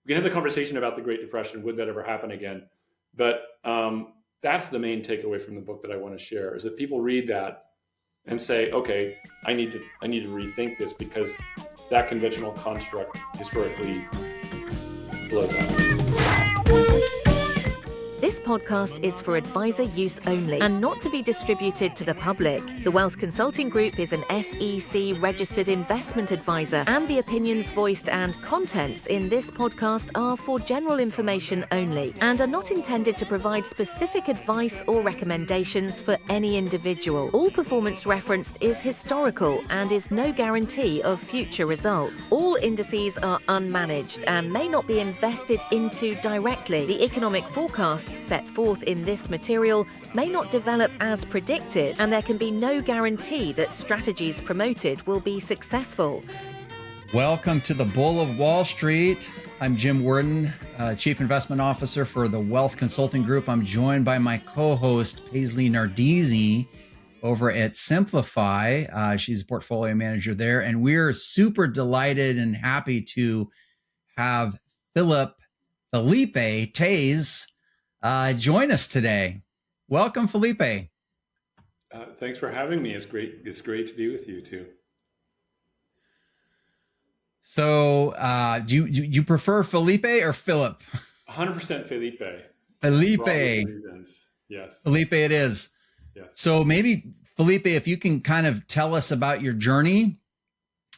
we can have the conversation about the Great Depression. Would that ever happen again? But that's the main takeaway from the book that I want to share, is that people read that and say, okay, I need to rethink this, because that conventional construct historically blows out. This podcast is for advisor use only and not to be distributed to the public. The Wealth Consulting Group is an SEC registered investment advisor, and the opinions voiced and contents in this podcast are for general information only and are not intended to provide specific advice or recommendations for any individual. All performance referenced is historical and is no guarantee of future results. All indices are unmanaged and may not be invested into directly. The economic forecasts set forth in this material may not develop as predicted, and there can be no guarantee that strategies promoted will be successful. Welcome to the Bull of Wall Street. I'm Jim Worden, Chief Investment Officer for the Wealth Consulting Group. I'm joined by my co-host, Paisley Nardini, over at Simplify. She's a portfolio manager there, and we're super delighted and happy to have Felipe Toews join us today. Welcome, Felipe. Thanks for having me. It's great to be with you too. So, do you prefer Felipe or Philip? 100% Felipe. Felipe. Yes. Felipe it is. Yes. So maybe, Felipe, if you can kind of tell us about your journey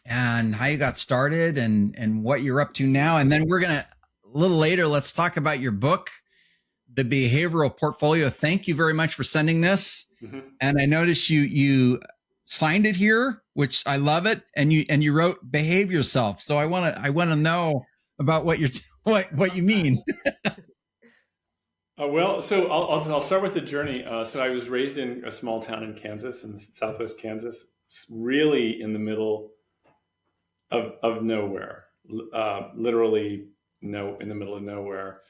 and how you got started and what you're up to now. And then we're going to, a little later, let's talk about your book, The Behavioral Portfolio. Thank you very much for sending this. Mm-hmm. And I noticed you signed it here, which I love it. And you wrote "Behave Yourself." So I want to know about what you mean. Well, so I'll start with the journey. So I was raised in a small town in Kansas, in Southwest Kansas, really in the middle of nowhere, literally in the middle of nowhere.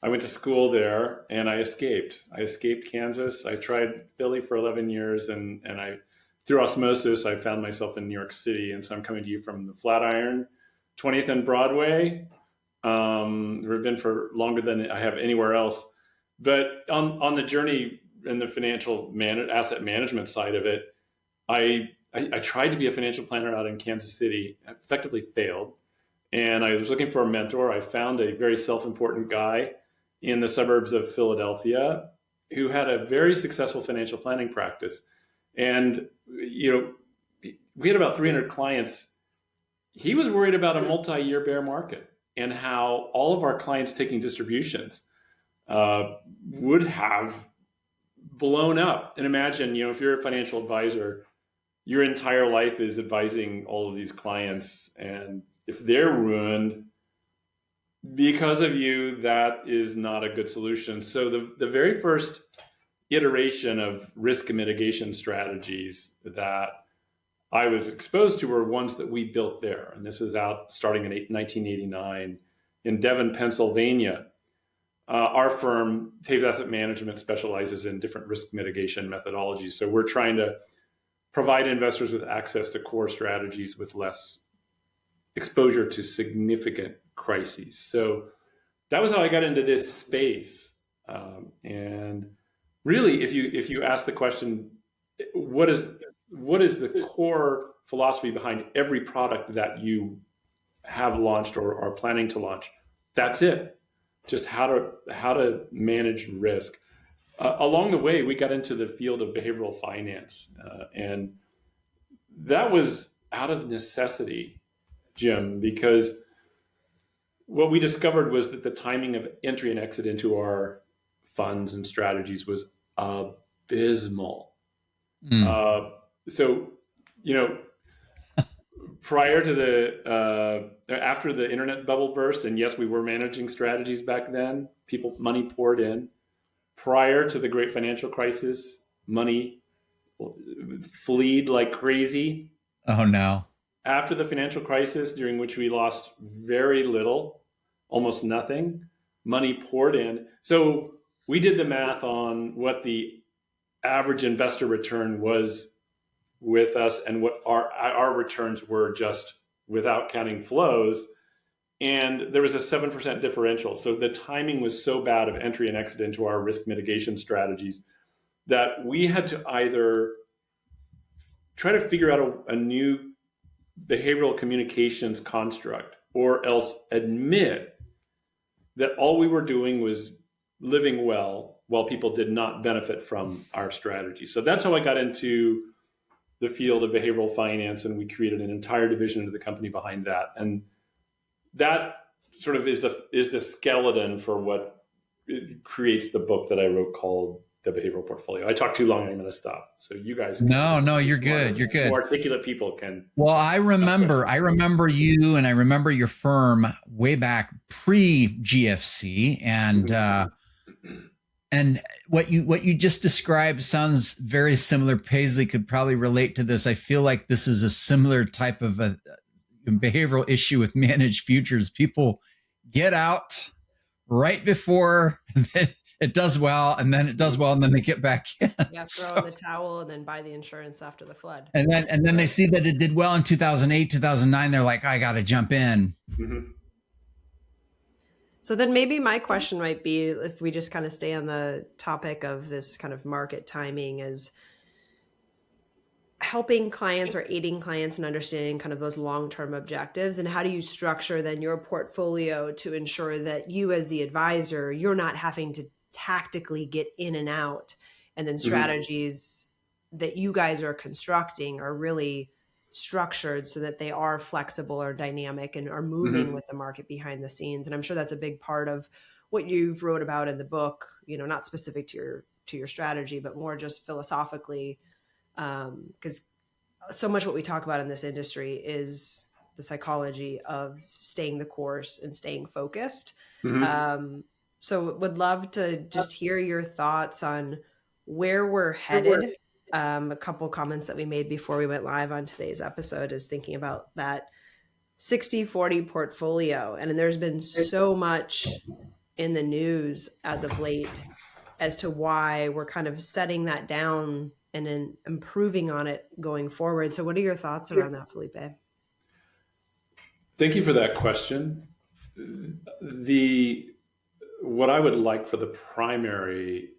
I went to school there and I escaped Kansas. I tried Philly for 11 years and through osmosis, I found myself in New York City. And so I'm coming to you from the Flatiron, 20th and Broadway. We've been for longer than I have anywhere else. But on the journey in the financial asset management side of it, I tried to be a financial planner out in Kansas City. I effectively failed. And I was looking for a mentor. I found a very self-important guy in the suburbs of Philadelphia who had a very successful financial planning practice. And, we had about 300 clients. He was worried about a multi-year bear market and how all of our clients taking distributions would have blown up. And imagine, if you're a financial advisor, your entire life is advising all of these clients. And if they're ruined because of you, that is not a good solution. So the very first iteration of risk mitigation strategies that I was exposed to were ones that we built there. And this was out starting in 1989 in Devon, Pennsylvania. Our firm, Toews Asset Management, specializes in different risk mitigation methodologies. So we're trying to provide investors with access to core strategies with less exposure to significant crises. So that was how I got into this space. And really, if you ask the question, what is the core philosophy behind every product that you have launched or are planning to launch? That's it. Just how to manage risk. Along the way, we got into the field of behavioral finance, and that was out of necessity, Jim, because what we discovered was that the timing of entry and exit into our funds and strategies was abysmal. So, prior to after the internet bubble burst, and yes, we were managing strategies back then, money poured in. Prior to the great financial crisis, money fleed like crazy. Oh, no. After the financial crisis, during which we lost very little, almost nothing, money poured in. So we did the math on what the average investor return was with us and what our returns were just without counting flows. And there was a 7% differential. So the timing was so bad of entry and exit into our risk mitigation strategies that we had to either try to figure out a new behavioral communications construct, or else admit that all we were doing was living well while people did not benefit from our strategy. So that's how I got into the field of behavioral finance, and we created an entire division of the company behind that. And that sort of is the skeleton for what creates the book that I wrote called The Behavioral Portfolio. I talked too long, I'm going to stop. So you guys, no, you're good. You're good. More articulate people can. Well, I remember you, and I remember your firm way back pre GFC, and what you just described sounds very similar. Paisley could probably relate to this. I feel like this is a similar type of a behavioral issue with managed futures. People get out right before it does well, and then it does well, and then they get back in. Yeah, throw in the towel and then buy the insurance after the flood. And then they see that it did well in 2008, 2009. They're like, I got to jump in. Mm-hmm. So then maybe my question might be, if we just kind of stay on the topic of this kind of market timing, is helping clients or aiding clients in understanding kind of those long-term objectives, and how do you structure then your portfolio to ensure that you as the advisor, you're not having to tactically get in and out, and then strategies that you guys are constructing are really structured so that they are flexible or dynamic and are moving with the market behind the scenes. And I'm sure that's a big part of what you've wrote about in the book, not specific to your strategy, but more just philosophically, because so much what we talk about in this industry is the psychology of staying the course and staying focused. So would love to just hear your thoughts on where we're headed. A couple comments that we made before we went live on today's episode is thinking about that 60-40 portfolio. And there's been so much in the news as of late as to why we're kind of setting that down and then improving on it going forward. So what are your thoughts around that, Felipe? Thank you for that question. What I would like for the primary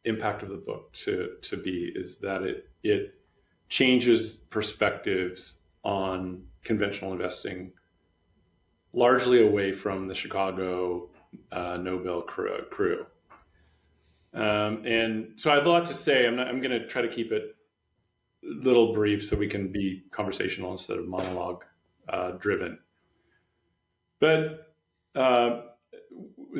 impact of the book to be is that it changes perspectives on conventional investing, largely away from the Chicago Nobel crew. And so I have a lot to say. I'm going to try to keep it a little brief so we can be conversational instead of monologue driven. But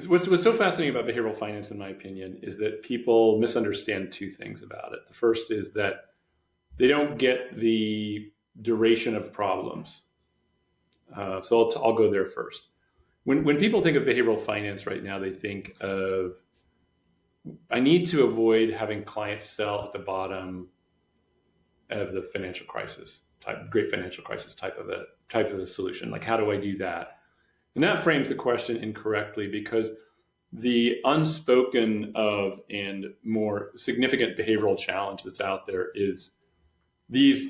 what's so fascinating about behavioral finance, in my opinion, is that people misunderstand two things about it. The first is that they don't get the duration of problems. So I'll go there first. When people think of behavioral finance right now, they think of, I need to avoid having clients sell at the bottom of the financial crisis great financial crisis type of a solution. Like, how do I do that? And that frames the question incorrectly, because the unspoken of and more significant behavioral challenge that's out there is these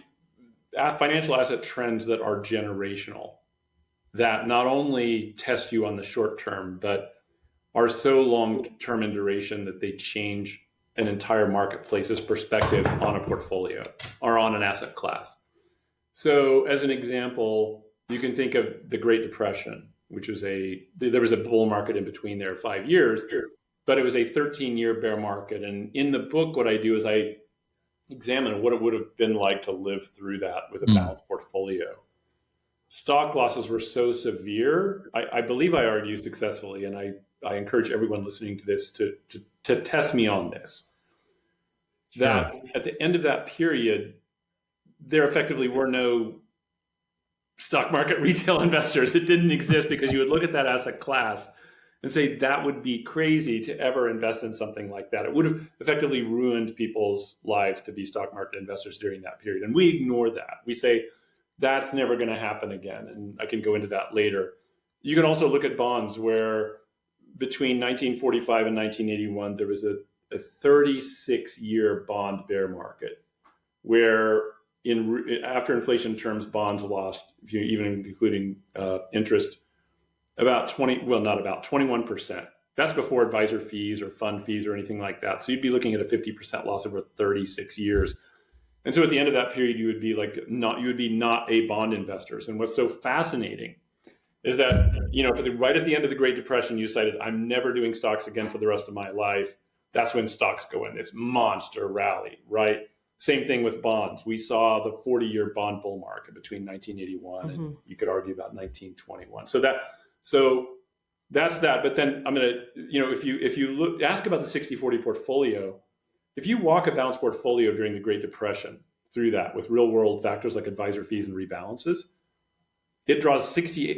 financial asset trends that are generational, that not only test you on the short term, but are so long term in duration that they change an entire marketplace's perspective on a portfolio or on an asset class. So as an example, you can think of the Great Depression, which was there was a bull market in between there 5 years, but it was a 13-year bear market. And in the book, what I do is I examine what it would have been like to live through that with a balanced portfolio. Stock losses were so severe, I believe I argue successfully, and I encourage everyone listening to this to test me on this, that at the end of that period, there effectively were no stock market retail investors. It didn't exist, because you would look at that asset class and say that would be crazy to ever invest in something like that. It would have effectively ruined people's lives to be stock market investors during that period. And we ignore that. We say that's never going to happen again. And I can go into that later. You can also look at bonds where between 1945 and 1981, there was a 36-year bond bear market where after inflation terms, bonds lost, even including interest, about 21%. That's before advisor fees or fund fees or anything like that. So you'd be looking at a 50% loss over 36 years. And so at the end of that period, you would be not a bond investor. And what's so fascinating is that, right at the end of the Great Depression, you decided, I'm never doing stocks again for the rest of my life. That's when stocks go in this monster rally, right? Same thing with bonds. We saw the 40-year bond bull market between 1981 and you could argue about 1921. So that's that. But then I'm going to, if you ask about the 60-40 portfolio, if you walk a balanced portfolio during the Great Depression through that with real world factors like advisor fees and rebalances, it draws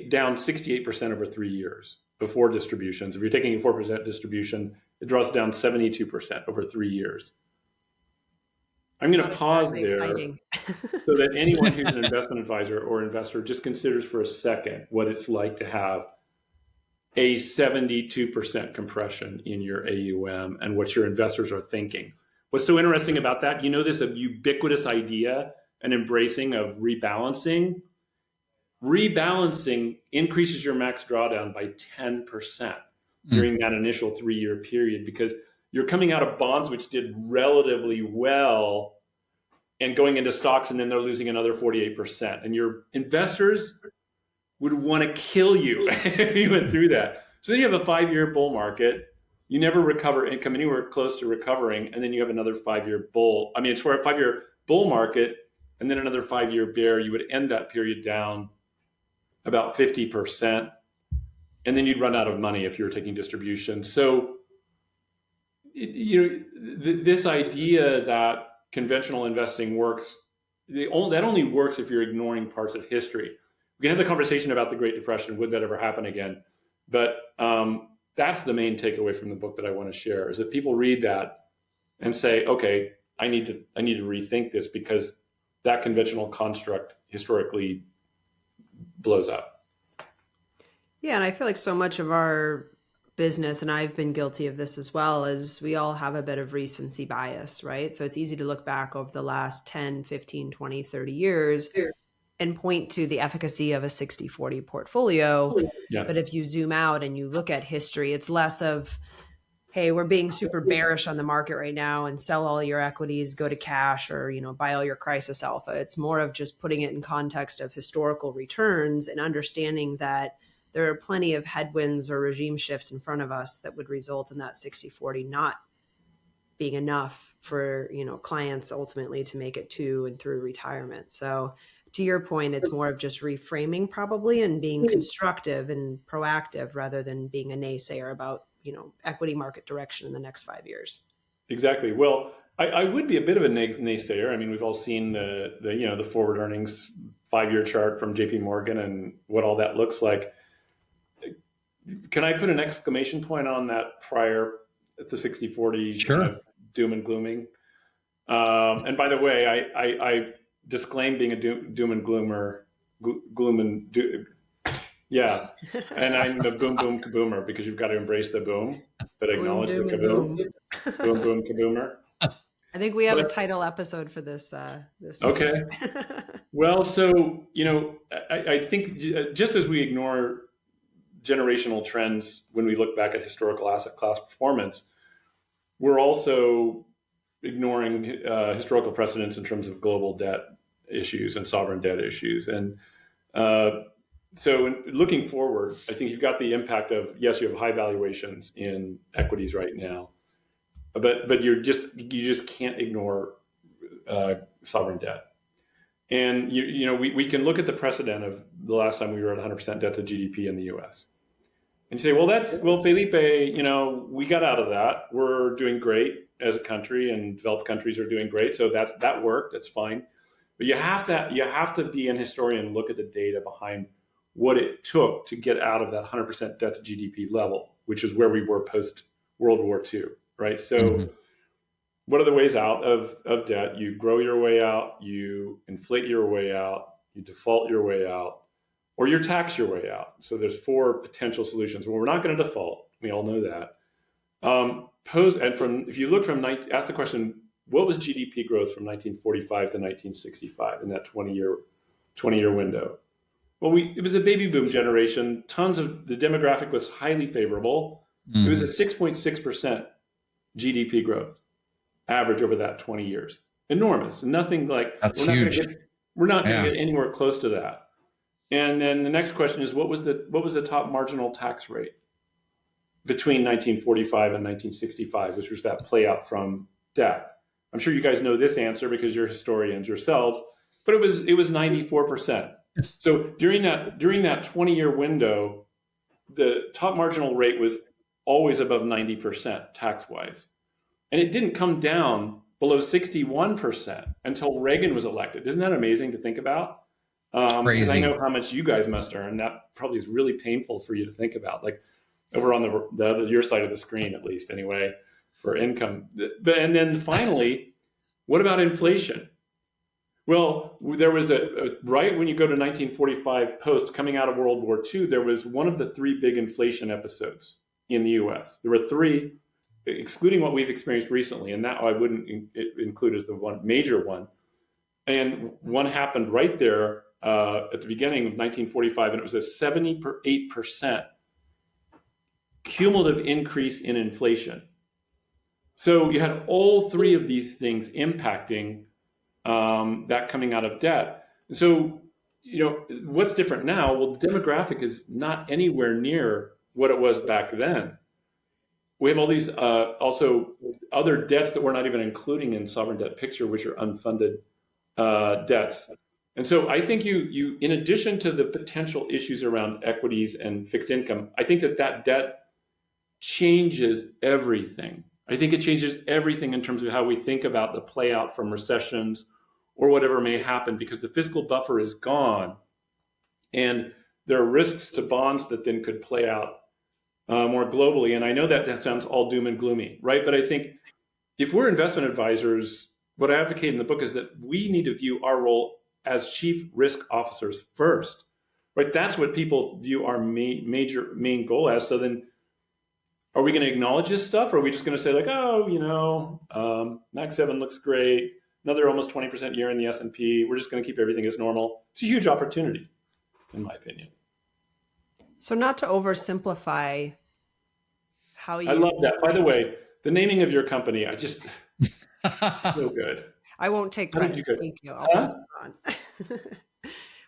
down 68% over 3 years before distributions. If you're taking a 4% distribution, it draws down 72% over 3 years. I'm going to pause there so that anyone who's an investment advisor or investor just considers for a second what it's like to have a 72% compression in your AUM and what your investors are thinking. What's so interesting about that, this ubiquitous idea and embracing of rebalancing. Rebalancing increases your max drawdown by 10% during that initial 3-year period because you're coming out of bonds which did relatively well and going into stocks, and then they're losing another 48%. And your investors would want to kill you if you went through that. So then you have a 5-year bull market. You never recover income anywhere close to recovering, and then you have another 5-year bull. It's for a 5-year bull market, and then another 5-year bear. You would end that period down about 50%, and then you'd run out of money if you were taking distribution. So, this idea that conventional investing works, that only works if you're ignoring parts of history. We can have the conversation about the Great Depression. Would that ever happen again? But that's the main takeaway from the book that I want to share, is that people read that and say, okay, I need to rethink this because that conventional construct historically blows up. Yeah, and I feel like so much of our business, and I've been guilty of this as well, is we all have a bit of recency bias, right? So it's easy to look back over the last 10, 15, 20, 30 years and point to the efficacy of a 60-40 portfolio. Yeah. But if you zoom out and you look at history, it's less of, hey, we're being super bearish on the market right now and sell all your equities, go to cash, or, buy all your crisis alpha. It's more of just putting it in context of historical returns and understanding that there are plenty of headwinds or regime shifts in front of us that would result in that 60-40 not being enough for, clients ultimately to make it to and through retirement. So to your point, it's more of just reframing probably and being constructive and proactive rather than being a naysayer about, equity market direction in the next 5 years. Exactly. Well, I would be a bit of a naysayer. We've all seen the forward earnings 5-year chart from JP Morgan and what all that looks like. Can I put an exclamation point on that prior at the 60-40 Sure. Doom and glooming? And by the way, I disclaim being a doom and gloomer, yeah. And I'm the boom boom kaboomer because you've got to embrace the boom, but acknowledge the kaboom. Boom boom kaboomer. I think we have a title episode for this. Okay. Well, so I think just as we ignore generational trends when we look back at historical asset class performance, we're also ignoring historical precedents in terms of global debt issues and sovereign debt issues. And so looking forward, I think you've got the impact of, yes, you have high valuations in equities right now, but you just can't ignore sovereign debt. And we can look at the precedent of the last time we were at 100% debt to GDP in the U.S. And you say, well, Felipe, we got out of that. We're doing great as a country, and developed countries are doing great. So that worked. That's fine. But you have to be an historian and look at the data behind what it took to get out of that 100% debt to GDP level, which is where we were post World War II, right? So what are the ways out of debt? You grow your way out, you inflate your way out, you default your way out, or you tax your way out. So there's 4 potential solutions. Well, we're not going to default. We all know that. If you look ask the question, what was GDP growth from 1945 to 1965 in that 20-year window? Well, it was a baby boom generation. The demographic was highly favorable. It was a 6.6% GDP growth average over that 20 years. Enormous. Nothing like That's huge. We're not going to get anywhere close to that. And then the next question is, what was the top marginal tax rate between 1945 and 1965, which was that play out from debt? I'm sure you guys know this answer because you're historians yourselves, but it was 94%. So during that 20-year window, the top marginal rate was always above 90% tax-wise. And it didn't come down below 61% until Reagan was elected. Isn't that amazing to think about? Crazy. Because I know how much you guys must earn. That probably is really painful for you to think about, like over on your side of the screen, at least anyway, for income. And then finally, what about inflation? Well, there was right when you go to 1945 post, coming out of World War II, there was one of the three big inflation episodes in the US. There were three, excluding what we've experienced recently, and that I wouldn't include as the one major one. And one happened right there at the beginning of 1945, and it was a 78% cumulative increase in inflation. So you had all three of these things impacting that coming out of debt. And so, what's different now? Well, the demographic is not anywhere near what it was back then. We have all these also other debts that we're not even including in sovereign debt picture, which are unfunded debts. And so I think you in addition to the potential issues around equities and fixed income, I think that debt changes everything. I think it changes everything in terms of how we think about the play out from recessions or whatever may happen, because the fiscal buffer is gone. And there are risks to bonds that then could play out more globally. And I know that sounds all doom and gloomy, right? But I think if we're investment advisors, what I advocate in the book is that we need to view our role as chief risk officers first, right? That's what people view our main goal as. So then are we going to acknowledge this stuff? Or are we just going to say like, Mag 7 looks great. Another almost 20% year in the S&P. We're just going to keep everything as normal. It's a huge opportunity, in my opinion. So not to oversimplify how you... I love that. By the way, the naming of your company, so good. I won't take credit. Thank you. I'll pass it on.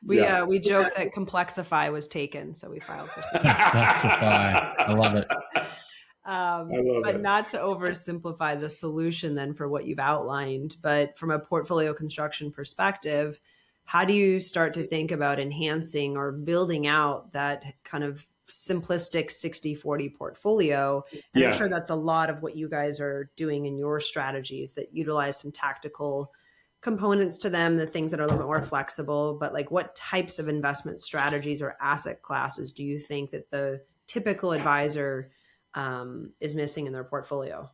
We joke that Complexify was taken, so we filed for something. Complexify. I love it. But not to oversimplify the solution then for what you've outlined, but from a portfolio construction perspective, how do you start to think about enhancing or building out that kind of simplistic 60-40 portfolio? And I'm sure that's a lot of what you guys are doing in your strategies that utilize some tactical components to them, the things that are a little bit more flexible. But like, what types of investment strategies or asset classes do you think that the typical advisor is missing in their portfolio?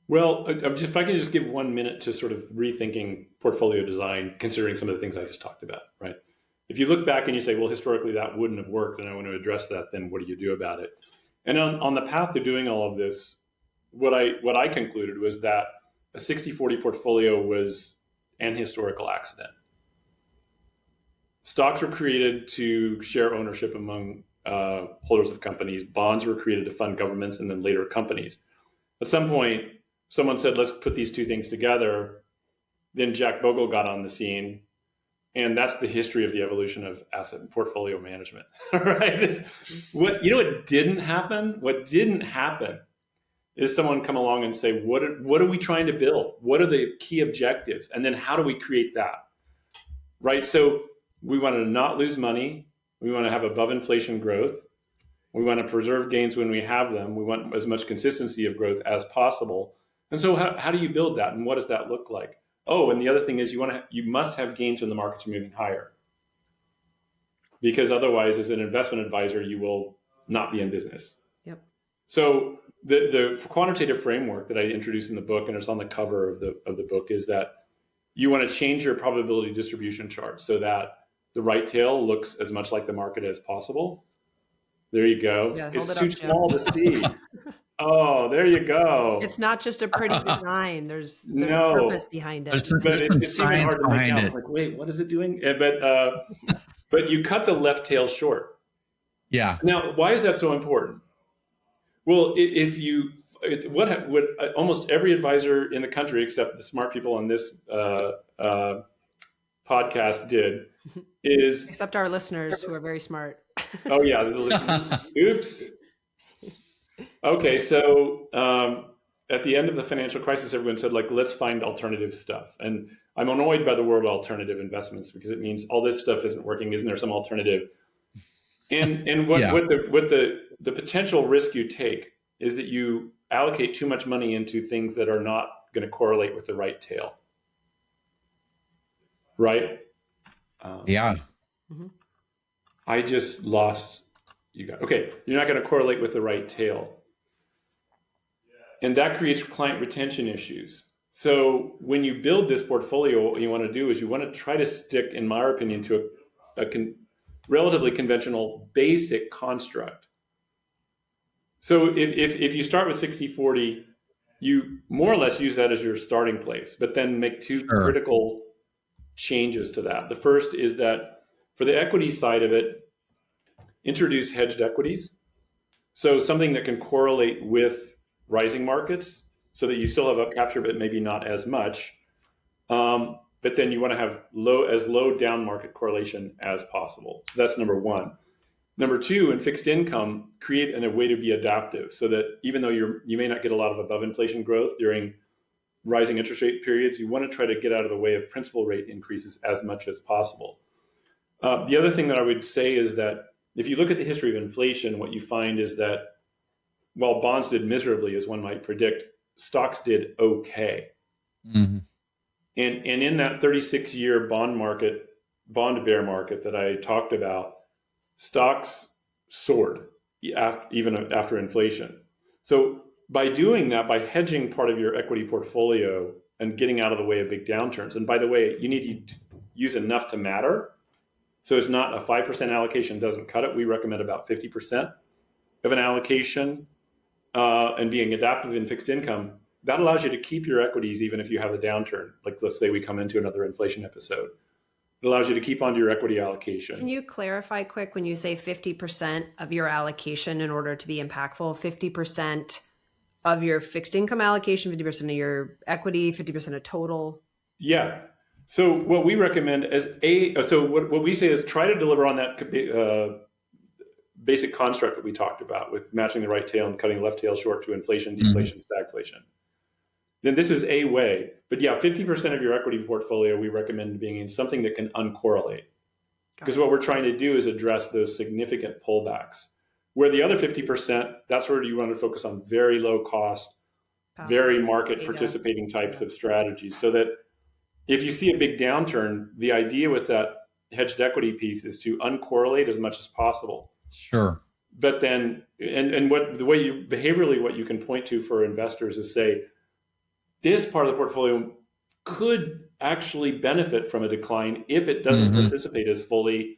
Well, if I can just give 1 minute to sort of rethinking portfolio design, considering some of the things I just talked about, right? If you look back and you say, well, historically that wouldn't have worked and I want to address that, then what do you do about it? And on the path to doing all of this, what I concluded was that a 60-40 portfolio was an historical accident. Stocks were created to share ownership among holders of companies. Bonds were created to fund governments and then later companies. At some point, someone said, let's put these two things together. Then Jack Bogle got on the scene. And that's the history of the evolution of asset and portfolio management, right? What didn't happen? What didn't happen is someone come along and say, what are we trying to build? What are the key objectives? And then how do we create that, right? So we want to not lose money. We want to have above inflation growth. We want to preserve gains when we have them. We want as much consistency of growth as possible. And so how do you build that? And what does that look like? Oh, and the other thing is you must have gains when the markets are moving higher. Because otherwise, as an investment advisor, you will not be in business. Yep. So the quantitative framework that I introduced in the book, and it's on the cover of the book, is that you want to change your probability distribution chart so that the right tail looks as much like the market as possible. There you go. Yeah, it's too small to see. Oh, there you go. It's not just a pretty design. There's a purpose behind it. There's some science behind it. Like, wait, what is it doing? but you cut the left tail short. Yeah. Now, why is that so important? Well, what almost every advisor in the country, except the smart people on this podcast, did is, except our listeners who are very smart. oh yeah, the listeners. Oops. Okay, so at the end of the financial crisis, everyone said, like, let's find alternative stuff. And I'm annoyed by the word alternative investments because it means all this stuff isn't working. Isn't there some alternative? And what the potential risk you take is that you allocate too much money into things that are not going to correlate with the right tail. Right? Yeah. I just lost you guys. Okay, you're not going to correlate with the right tail. And that creates client retention issues. So when you build this portfolio, what you want to do is you want to try to stick, in my opinion, to a relatively conventional basic construct. So if you start with 60-40, you more or less use that as your starting place, but then make two critical changes to that. The first is that for the equity side of it, introduce hedged equities. So something that can correlate with rising markets so that you still have up capture, but maybe not as much. But then you want to have low down market correlation as possible. So that's number one. Number two, in fixed income, create a way to be adaptive so that even though you may not get a lot of above inflation growth during rising interest rate periods, you want to try to get out of the way of principal rate increases as much as possible. The other thing that I would say is that if you look at the history of inflation, what you find is that while bonds did miserably, as one might predict, stocks did okay. Mm-hmm. And in that 36-year bond bear market that I talked about, stocks soared even after inflation. So by doing that, by hedging part of your equity portfolio and getting out of the way of big downturns, and by the way, you need to use enough to matter. So it's not a 5% allocation doesn't cut it. We recommend about 50% of an allocation and being adaptive in fixed income. That allows you to keep your equities even if you have a downturn. Like let's say we come into another inflation episode. It allows you to keep onto your equity allocation. Can you clarify quick when you say 50% of your allocation in order to be impactful, 50% of your fixed income allocation, 50% of your equity, 50% of total? Yeah. So what we recommend what we say is try to deliver on that basic construct that we talked about with matching the right tail and cutting the left tail short to inflation, deflation, stagflation. Then this is a way. But yeah, 50% of your equity portfolio we recommend being in something that can uncorrelate. Because what we're trying to do is address those significant pullbacks. Where the other 50%, that's where you want to focus on very low cost, very market participating types of strategies. So that if you see a big downturn, the idea with that hedged equity piece is to uncorrelate as much as possible. Sure. But then, behaviorally, what you can point to for investors is say, this part of the portfolio could actually benefit from a decline if it doesn't participate as fully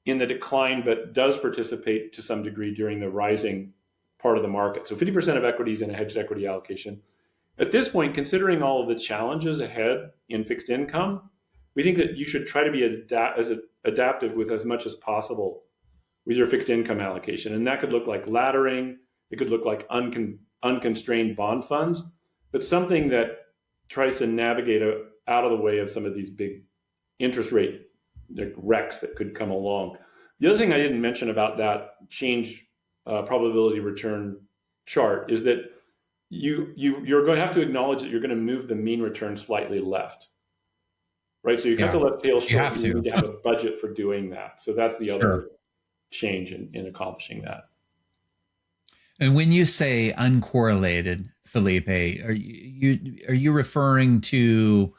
in the decline, but does participate to some degree during the rising part of the market. So 50% of equities in a hedged equity allocation. At this point, considering all of the challenges ahead in fixed income, we think that you should try to be as adaptive with as much as possible with your fixed income allocation. And that could look like laddering. It could look like unconstrained bond funds, but something that tries to navigate out of the way of some of these big interest rate wrecks that could come along. The other thing I didn't mention about that change probability return chart is that you're going to have to acknowledge that you're going to move the mean return slightly left, right? So you cut the left tail short. You need to have a budget for doing that. So that's the other change in accomplishing that. And when you say uncorrelated, Felipe, are you referring to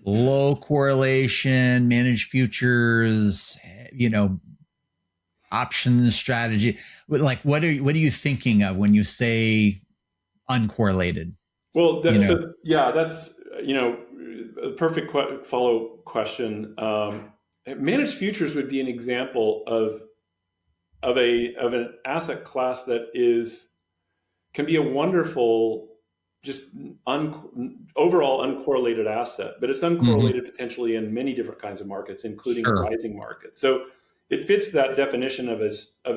low correlation, managed futures, options strategy? Like, what are you thinking of when you say uncorrelated? Well, that's a perfect follow question. Managed futures would be an example of an asset class that can be a wonderful just overall uncorrelated asset, but it's uncorrelated potentially in many different kinds of markets, including a rising market. So it fits that definition of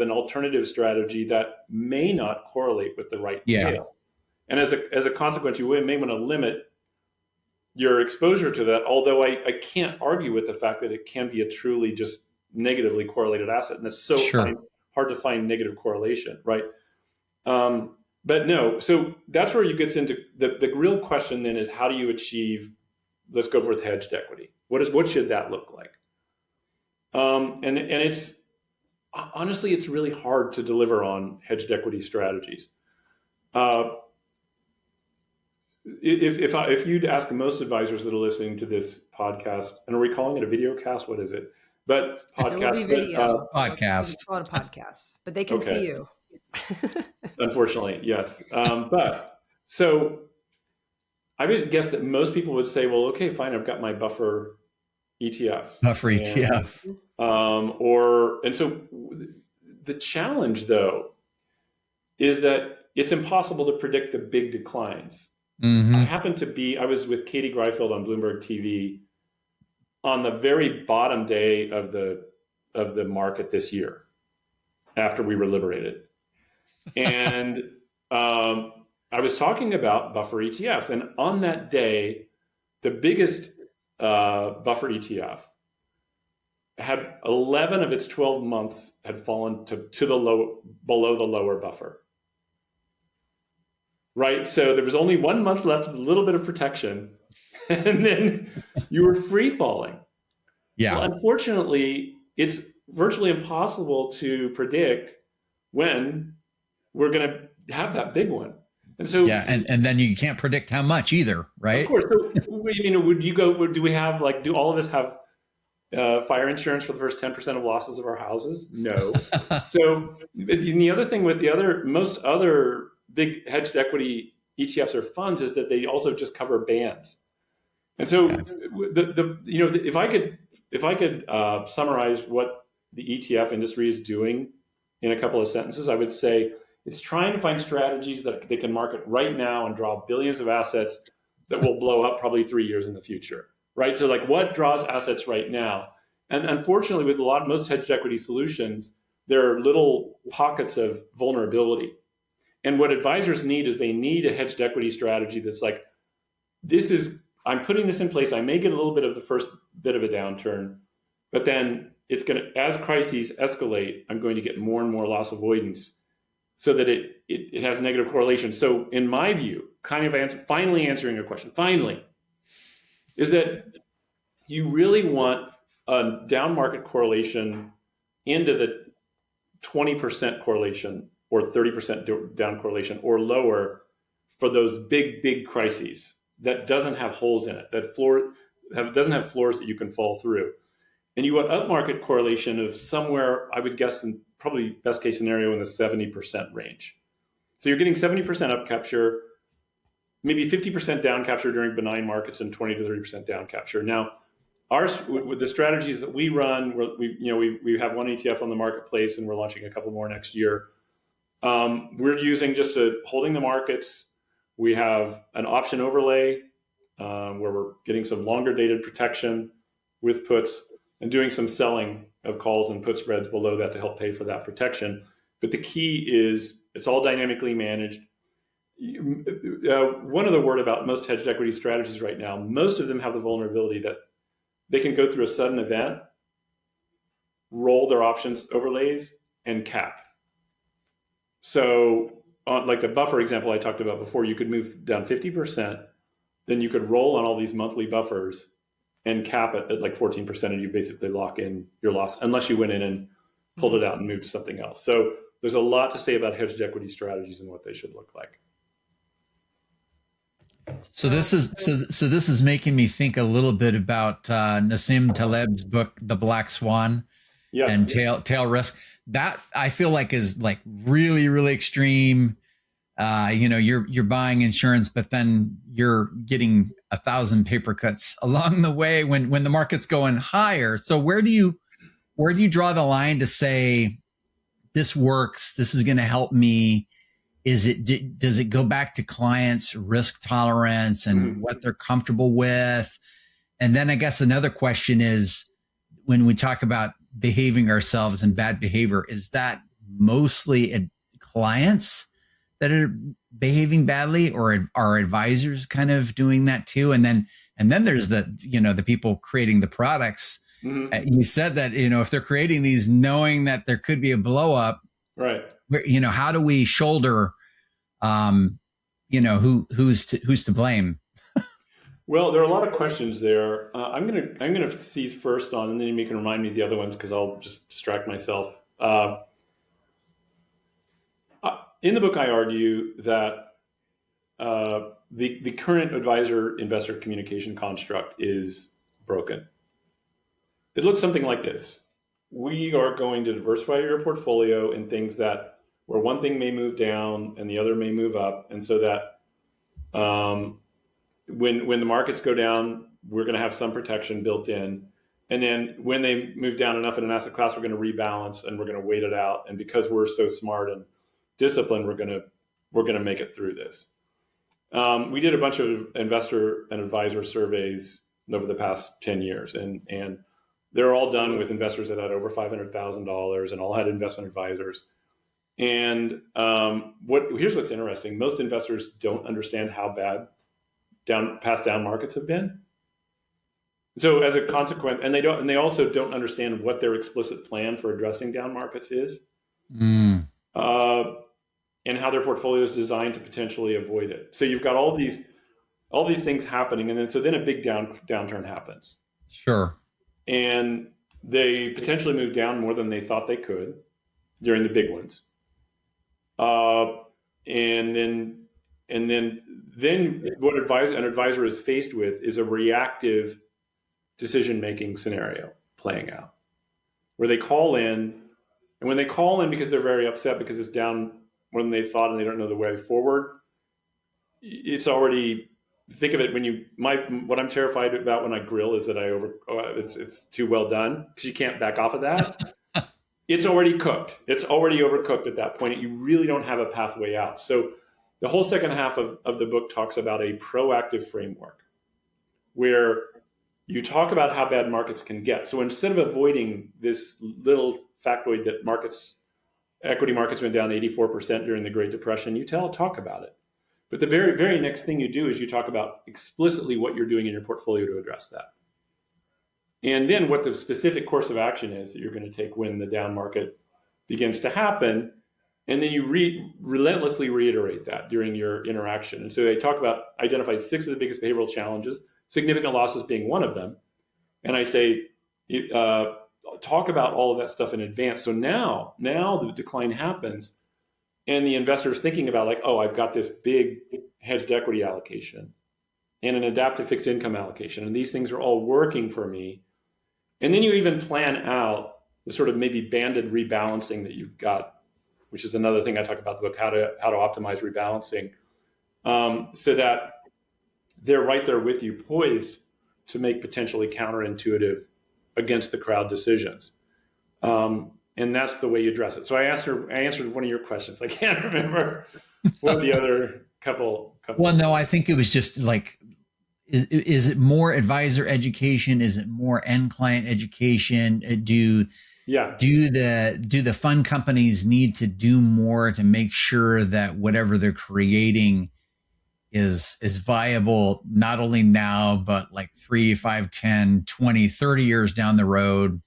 an alternative strategy that may not correlate with the right tail. And as a consequence, you may want to limit your exposure to that, although I can't argue with the fact that it can be a truly just negatively correlated asset. And it's so hard to find negative correlation, right? But no, so that's where you get into the real question then is, how do you achieve, let's go with hedged equity. What should that look like? And it's, honestly, it's really hard to deliver on hedged equity strategies. If you'd ask most advisors that are listening to this podcast, and are we calling it a video cast? What is it? But podcast. It will be video. Podcast. It's called a podcast, but they can see you. Unfortunately, yes. But so I would guess that most people would say, well, okay, fine, I've got my buffer ETFs. And so the challenge, though, is that it's impossible to predict the big declines. I was with Katie Greifeld on Bloomberg TV on the very bottom day of the market this year, after we were liberated. And I was talking about buffer ETFs. And on that day, the biggest buffer ETF had 11 of its 12 months had fallen to below the lower buffer. Right? So there was only 1 month left with a little bit of protection, and then you were free falling. Yeah. Well, unfortunately, it's virtually impossible to predict when we're going to have that big one. And so, and then you can't predict how much either, right? Of course. So, do we have, do all of us have fire insurance for the first 10% of losses of our houses? No. So, and the other thing with most other big hedged equity ETFs or funds is that they also just cover bands. And so if I could summarize what the ETF industry is doing in a couple of sentences, I would say it's trying to find strategies that they can market right now and draw billions of assets that will blow up probably 3 years in the future, right? So what draws assets right now? And unfortunately, with most hedged equity solutions, there are little pockets of vulnerability. And what advisors need is they need a hedged equity strategy that's like, I'm putting this in place. I may get a little bit of the first bit of a downturn, but then it's going to, as crises escalate, I'm going to get more and more loss avoidance so that it has negative correlation. So in my view, finally answering your question, is that you really want a down market correlation into the 20% correlation or 30% down correlation or lower for those big crises that doesn't have holes in it, doesn't have floors that you can fall through. And you want upmarket correlation of somewhere, I would guess, in probably best case scenario in the 70% range. So you're getting 70% up capture, maybe 50% down capture during benign markets and 20 to 30% down capture. Now, with the strategies that we run, we have one ETF on the marketplace and we're launching a couple more next year. We're using just holding the markets. We have an option overlay where we're getting some longer dated protection with puts and doing some selling of calls and put spreads below that to help pay for that protection. But the key is it's all dynamically managed. One other word about most hedged equity strategies right now, most of them have the vulnerability that they can go through a sudden event, roll their options overlays, and cap. So like the buffer example I talked about before, you could move down 50%, then you could roll on all these monthly buffers and cap it at like 14%, and you basically lock in your loss unless you went in and pulled it out and moved to something else. So there's a lot to say about hedged equity strategies and what they should look like. So this is making me think a little bit about Nassim Taleb's book, The Black Swan, and tail risk. That I feel like is like really, really extreme. You're buying insurance, but then you're getting 1,000 paper cuts along the way when the market's going higher. So where do you draw the line to say this works? This is going to help me does it go back to clients' risk tolerance and what they're comfortable with? And then I guess another question is, when we talk about behaving ourselves and bad behavior, is that mostly clients that are behaving badly, or are advisors kind of doing that too? And then there's the people creating the products. You said that, if they're creating these knowing that there could be a blow up, right? How do we shoulder, who's to blame? Well, there are a lot of questions there. I'm gonna seize first on, and then you can remind me of the other ones because I'll just distract myself. In the book, I argue that the current advisor-investor communication construct is broken. It looks something like this: we are going to diversify your portfolio in things where one thing may move down and the other may move up, and so that when the markets go down, we're going to have some protection built in. And then when they move down enough in an asset class, we're going to rebalance and we're going to wait it out. And because we're so smart and disciplined, we're going to make it through this. We did a bunch of investor and advisor surveys over the past 10 years, and they're all done with investors that had over $500,000 and all had investment advisors. And here's what's interesting: most investors don't understand how bad past down markets have been. So as a consequence, and they also don't understand what their explicit plan for addressing down markets is, and how their portfolio is designed to potentially avoid it. So you've got all these things happening, and then a big downturn happens. Sure. And they potentially move down more than they thought they could during the big ones. And then what an advisor is faced with is a reactive decision-making scenario playing out, where they call in, and when they call in because they're very upset because it's down more than they thought and they don't know the way forward, it's already, think of it what I'm terrified about when I grill is that it's too well done, because you can't back off of that. It's already cooked. It's already overcooked at that point. You really don't have a pathway out. So the whole second half of the book talks about a proactive framework where you talk about how bad markets can get. So instead of avoiding this little factoid that equity markets went down 84% during the Great Depression, you talk about it. But the very, very next thing you do is you talk about explicitly what you're doing in your portfolio to address that. And then what the specific course of action is that you're going to take when the down market begins to happen. And then you relentlessly reiterate that during your interaction. And so I talk about identify 6 of the biggest behavioral challenges, significant losses being one of them. And I say, talk about all of that stuff in advance. So now the decline happens, and the investor's thinking about I've got this big hedged equity allocation and an adaptive fixed income allocation, and these things are all working for me. And then you even plan out the sort of maybe banded rebalancing that you've got, which is another thing I talk about in the book, how to optimize rebalancing, so that they're right there with you, poised to make potentially counterintuitive, against the crowd decisions. And that's the way you address it. So I answered one of your questions. I can't remember what the other couple. Well, no, I think it was just is it more advisor education? Is it more end client education? Do the fund companies need to do more to make sure that whatever they're creating is viable, not only now, but 3, 5, 10, 20, 30 years down the road?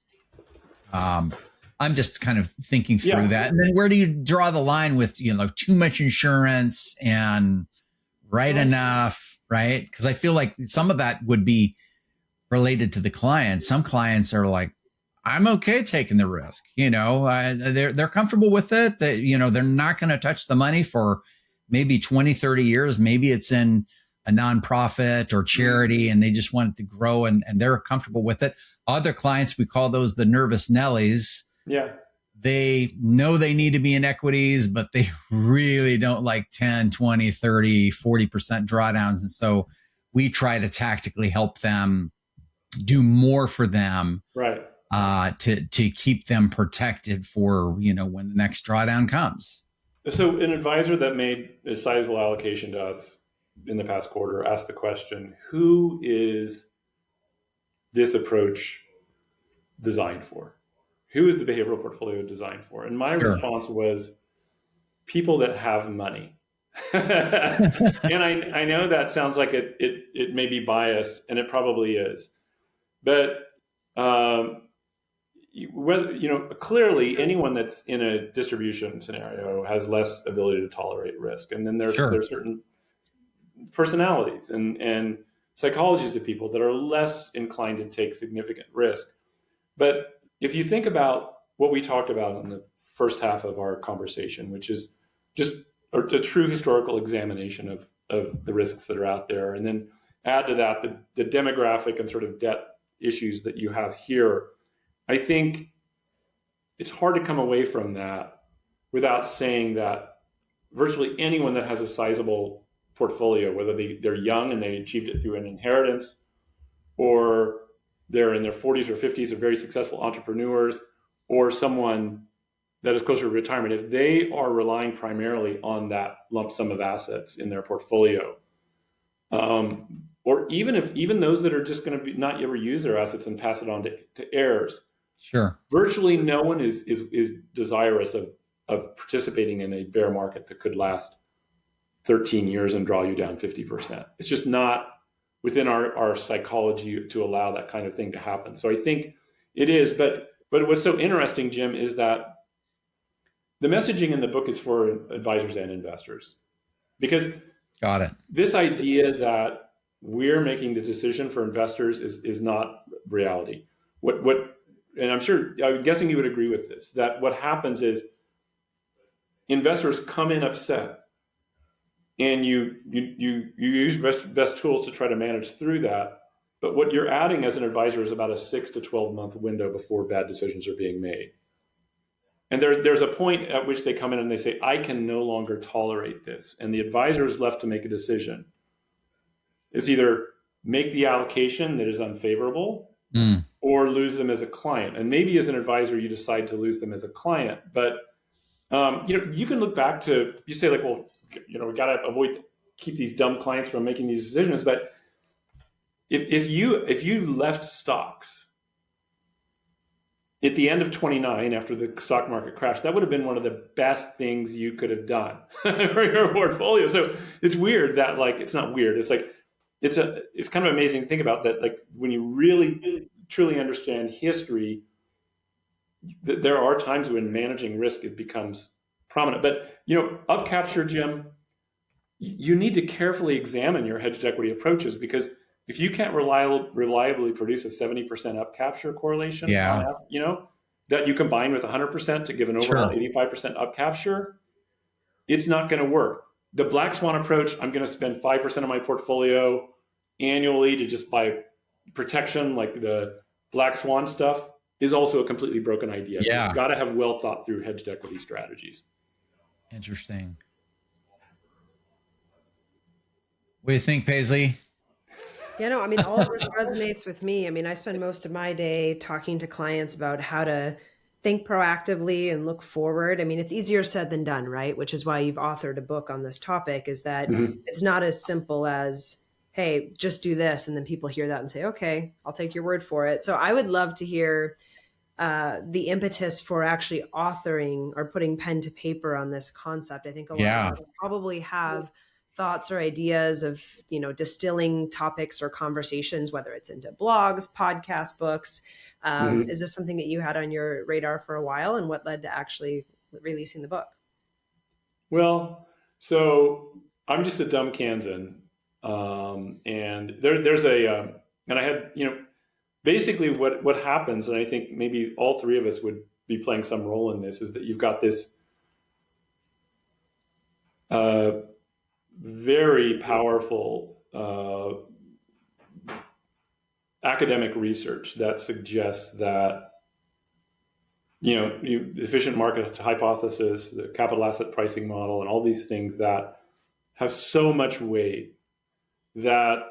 I'm just kind of thinking through that. And then where do you draw the line with, too much insurance and enough, right? Because I feel like some of that would be related to the client. Some clients are like, I'm okay taking the risk. They're comfortable with it. That, they're not going to touch the money for maybe 20, 30 years. Maybe it's in a nonprofit or charity and they just want it to grow and they're comfortable with it. Other clients, we call those the nervous Nellies. Yeah. They know they need to be in equities, but they really don't like 10, 20, 30, 40% drawdowns. And so we try to tactically help them do more for them. Right. To keep them protected for, when the next drawdown comes. So an advisor that made a sizable allocation to us in the past quarter asked the question, who is this approach designed for? Who is the behavioral portfolio designed for? And my Sure. response was people that have money. And I know that sounds like it may be biased, and it probably is. But whether, clearly anyone that's in a distribution scenario has less ability to tolerate risk. And then there's certain personalities and psychologies of people that are less inclined to take significant risk. But if you think about what we talked about in the first half of our conversation, which is just a true historical examination of the risks that are out there, and then add to that the demographic and sort of debt issues that you have here, I think it's hard to come away from that without saying that virtually anyone that has a sizable portfolio, whether they're young and they achieved it through an inheritance, or they're in their 40s or 50s, are very successful entrepreneurs, or someone that is closer to retirement, if they are relying primarily on that lump sum of assets in their portfolio, or even those that are just going to not ever use their assets and pass it on to heirs, sure, virtually no one is desirous of participating in a bear market that could last 13 years and draw you down 50%. It's just not within our psychology to allow that kind of thing to happen. So I think it is, but what's so interesting, Jim, is that the messaging in the book is for advisors and investors, because got it. This idea that we're making the decision for investors is not reality. And I'm guessing you would agree with this, that what happens is investors come in upset, and you use best tools to try to manage through that. But what you're adding as an advisor is about a 6 to 12 month window before bad decisions are being made. And there's a point at which they come in and they say, I can no longer tolerate this. And the advisor is left to make a decision. It's either make the allocation that is unfavorable or lose them as a client. And maybe as an advisor, you decide to lose them as a client. But you can look back to, you say like, well, we got to keep these dumb clients from making these decisions. But if you left stocks at the end of 29, after the stock market crashed, that would have been one of the best things you could have done for your portfolio. So it's weird that, like, it's not weird. It's like, it's kind of amazing to think about that. Like, when you really truly understand history, there are times when managing risk, it becomes prominent. But, up capture, Jim, you need to carefully examine your hedged equity approaches, because if you can't reliably produce a 70% up capture correlation, that you combine with 100% to give an overall 85% up capture, it's not going to work. The black swan approach, I'm going to spend 5% of my portfolio annually to just buy protection, like the black swan stuff, is also a completely broken idea. Yeah. You've got to have well thought through hedged equity strategies. Interesting. What do you think, Paisley? All of this resonates with me. I spend most of my day talking to clients about how to think proactively and look forward. It's easier said than done, right? Which is why you've authored a book on this topic, is that it's not as simple as, hey, just do this. And then people hear that and say, okay, I'll take your word for it. So I would love to hear the impetus for actually authoring or putting pen to paper on this concept. I think a lot of us probably have thoughts or ideas of, distilling topics or conversations, whether it's into blogs, podcasts, books. Is this something that you had on your radar for a while, and what led to actually releasing the book? Well, so I'm just a dumb Kansan. And there's and I had, basically what happens, and I think maybe all three of us would be playing some role in this, is that you've got this very powerful academic research that suggests that, the efficient market hypothesis, the capital asset pricing model, and all these things that have so much weight that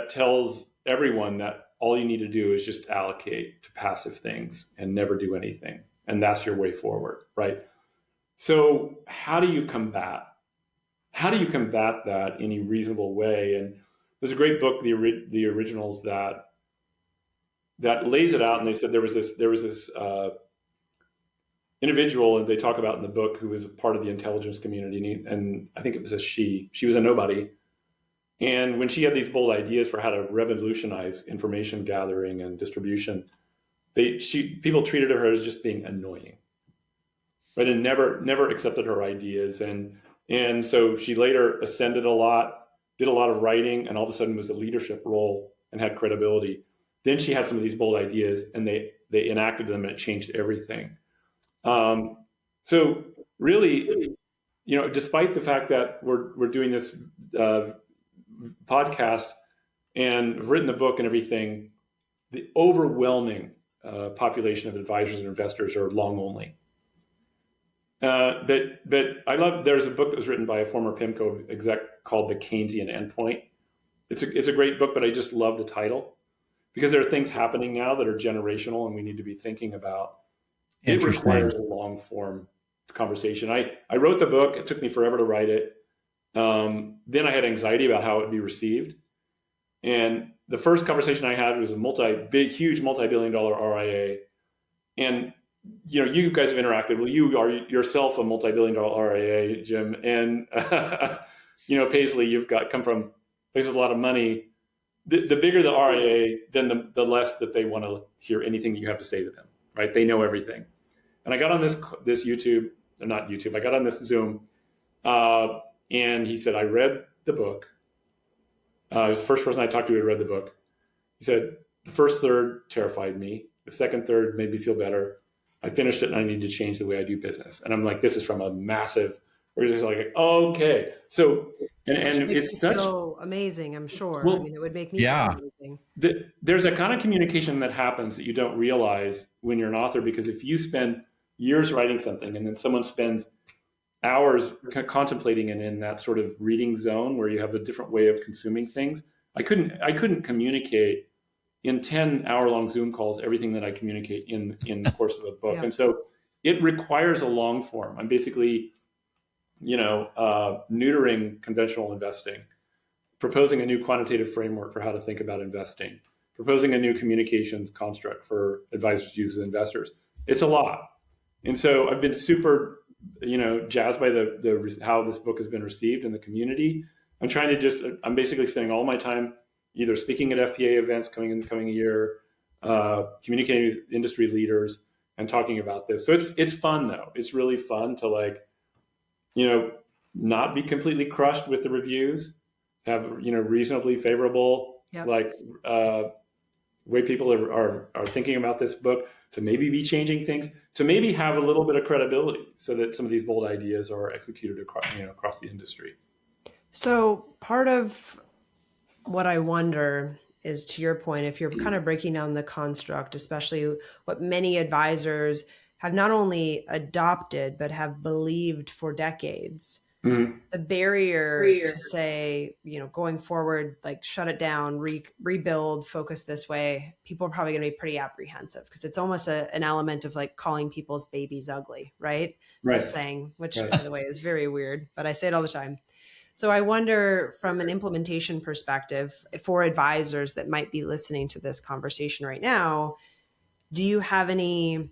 tells everyone that all you need to do is just allocate to passive things and never do anything. And that's your way forward, right? So how do you combat that in a reasonable way? And there's a great book, the originals, that lays it out. And they said there was this individual, and they talk about in the book, who was a part of the intelligence community, and I think it was she was a nobody. And when she had these bold ideas for how to revolutionize information gathering and distribution, people treated her as just being annoying, right? And never accepted her ideas. And so she later ascended a lot, did a lot of writing, and all of a sudden was a leadership role and had credibility. Then she had some of these bold ideas, and they enacted them, and it changed everything. So really, despite the fact that we're doing this podcast and have written the book and everything, the overwhelming population of advisors and investors are long only. But there's a book that was written by a former PIMCO exec called The Keynesian Endpoint. It's a great book, but I just love the title because there are things happening now that are generational and we need to be thinking about. It requires a long form conversation. I wrote the book. It took me forever to write it. Then I had anxiety about how it would be received. And the first conversation I had was a huge multi-billion-dollar RIA. And you guys have interacted. Well, you are yourself a multi-billion-dollar RIA, Jim, and Paisley. You've come from places with a lot of money. The bigger the RIA, then the less that they want to hear anything you have to say to them. Right? They know everything. And I got on this YouTube, or not YouTube. I got on this Zoom, and he said, "I read the book." He was the first person I talked to who had read the book. He said, "The first third terrified me. The second third made me feel better. I finished it, and I need to change the way I do business." And I'm like, this is from a massive organization. Like, okay, so and it's such so amazing. I'm sure. Well, it would make me feel amazing. There's a kind of communication that happens that you don't realize when you're an author, because if you spend years writing something and then someone spends hours contemplating it in that sort of reading zone where you have a different way of consuming things, I couldn't communicate in 10-hour-long Zoom calls everything that I communicate in the course of a book. And so it requires a long form. I'm basically, neutering conventional investing, proposing a new quantitative framework for how to think about investing, proposing a new communications construct for advisors to use as investors. It's a lot. And so I've been super, jazzed by how this book has been received in the community. I'm basically spending all my time either speaking at FPA events coming year, communicating with industry leaders and talking about this. So it's fun though. It's really fun to not be completely crushed with the reviews, have, reasonably favorable, way people are thinking about this book, to maybe be changing things, to maybe have a little bit of credibility so that some of these bold ideas are executed across the industry. So part of what I wonder is, to your point, if you're kind of breaking down the construct, especially what many advisors have not only adopted, but have believed for decades, the barrier to say, going forward, like shut it down, rebuild, focus this way, people are probably going to be pretty apprehensive because it's almost an element of like calling people's babies ugly, right? That saying, which by the way is very weird, but I say it all the time. So I wonder, from an implementation perspective, for advisors that might be listening to this conversation right now, do you have any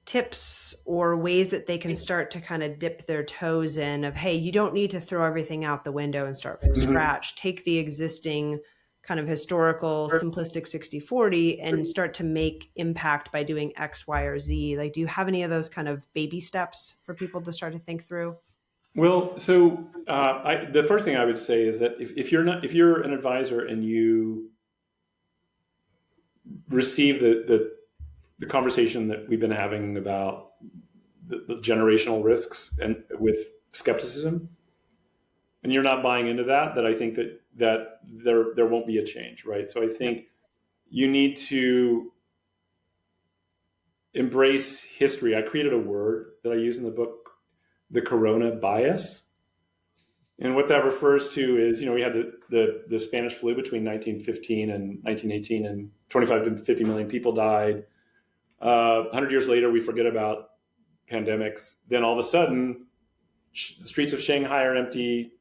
tips or ways that they can start to kind of dip their toes in of, hey, you don't need to throw everything out the window and start from scratch. Take the existing kind of historical, simplistic 60-40 and start to make impact by doing X, Y, or Z. Like, do you have any of those kind of baby steps for people to start to think through? Well, so the first thing I would say is that if you're an advisor and you receive the conversation that we've been having about the generational risks and with skepticism, and you're not buying into that I think that there won't be a change, right? So I think you need to embrace history. I created a word that I use in the book, the Corona bias. And what that refers to is, we had the Spanish flu between 1915 and 1918, and 25 to 50 million people died. 100 years later, we forget about pandemics, then all of a sudden the streets of Shanghai are empty.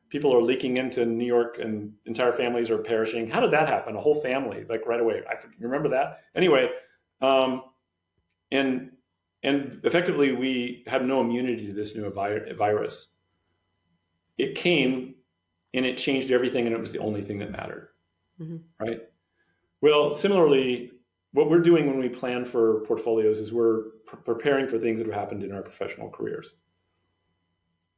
People are leaking into New York and entire families are perishing. How did that happen? A whole family, like right away. You remember that? Anyway, and effectively we had no immunity to this new virus. It came and it changed everything, and it was the only thing that mattered, right? Well, similarly, what we're doing when we plan for portfolios is we're preparing for things that have happened in our professional careers.